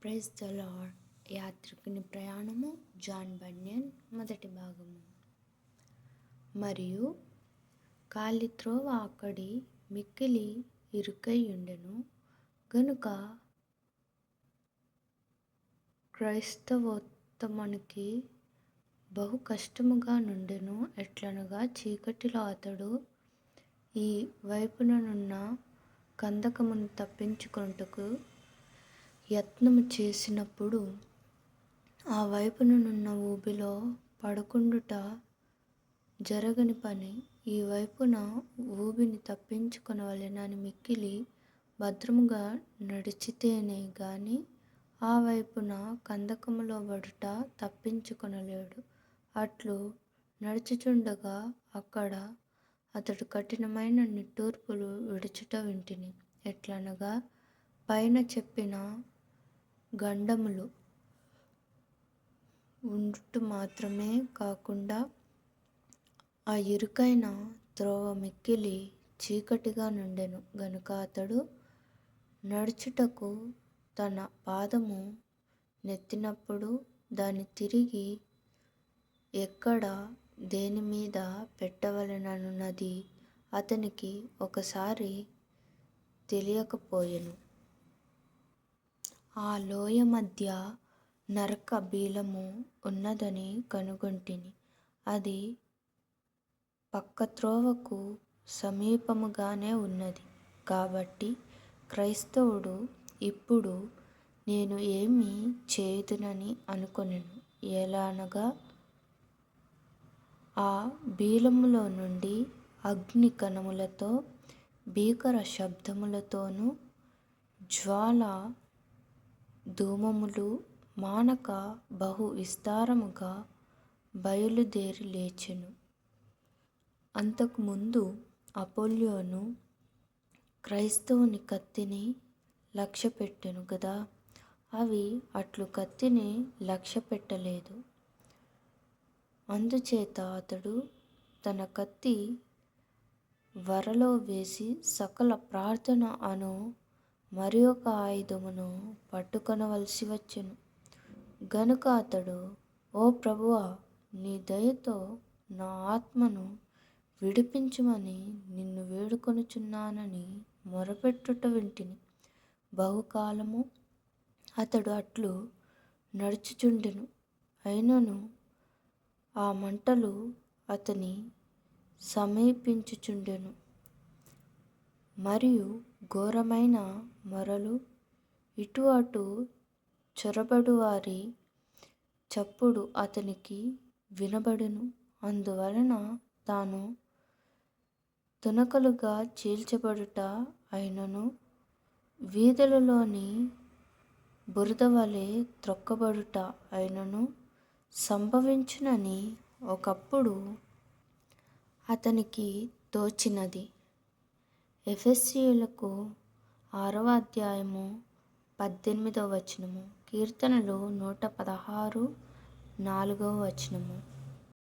Praise the lord. యాత్రికుని ప్రయాణము John Bunyan మొదటి భాగము. మరియు కాలిత్రోవ అక్కడి మిక్కిలి ఇరుకైయుండెను గనుక క్రైస్తవోత్తమునికి బహు కష్టముగా నుండెను. ఎట్లనగా చీకటిలో అతడు ఈ వైపుననున్న కందకమును తప్పించుకొనుటకు యత్నము చేసినప్పుడు ఆ వైపుననున్న ఊబిలో పడకుండుట జరగని పని. ఈ వైపున ఊబిని తప్పించుకొనవలెనని మిక్కిలి భద్రముగా నడిచితేనే గాని ఆ వైపున కందకములో పడుట తప్పించుకొనలేడు. అట్లు నడుచుచుండగా అక్కడ అతడు కఠినమైన నిట్టూర్పులు విడుచుట వింటిని. ఎట్లనగా పైన చెప్పిన గండములు ఉండుట మాత్రమే కాకుండా ఆ ఇరుకైన త్రోవ మిక్కిలి చీకటిగా నుండెను గనుక అతడు నడుచుటకు తన పాదము నెత్తినప్పుడు దాన్ని తిరిగి ఎక్కడ దేనిమీద పెట్టవలెననున్నది అతనికి ఒకసారి తెలియకపోయెను. ఆ లోయ మధ్య నరక బీలము ఉన్నదని కనుగొంటిని. అది పక్కత్రోవకు సమీపముగానే ఉన్నది. కాబట్టి క్రైస్తవుడు ఇప్పుడు నేను ఏమి చేయుదునని అనుకొనెను. ఎలానగా ఆ బీలములో నుండి అగ్ని కణములతో భీకర శబ్దములతోనూ జ్వాలా ధూమములు మానక బహు విస్తారముగా బయలుదేరి లేచెను. అంతకుముందు అపోల్యోను క్రైస్తవుని కత్తిని లక్ష్యపెట్టెను గదా, అవి అట్లు కత్తిని లక్ష్యపెట్టలేదు. అందుచేత అతడు తన కత్తి వరలో వేసి సకల ప్రార్థన అను మరి ఒక ఆయుధమును పట్టుకొనవలసి వచ్చెను. గనుక అతడు, ఓ ప్రభువా, నీ దయతో నా ఆత్మను విడిపించుమని నిన్ను వేడుకొనుచున్నానని మొరపెట్టుట వింటిని. బహుకాలము అతడు అట్లు నడుచుచుండెను. అయినను ఆ మంటలు అతని సమీపించుచుండెను. మరియు ఘోరమైన మొరలు, ఇటు అటు చొరబడువారి చప్పుడు అతనికి వినబడెను. అందువలన తాను తునకలుగా చీల్చబడుట అయినను వీధులలోని బురదవలె త్రొక్కబడుట అయినను సంభవించునని ఒకప్పుడు అతనికి తోచినది. ఎఫెసీయులకు 6వ అధ్యాయము 18వ వచనము. కీర్తనలు 116 4వ వచనము.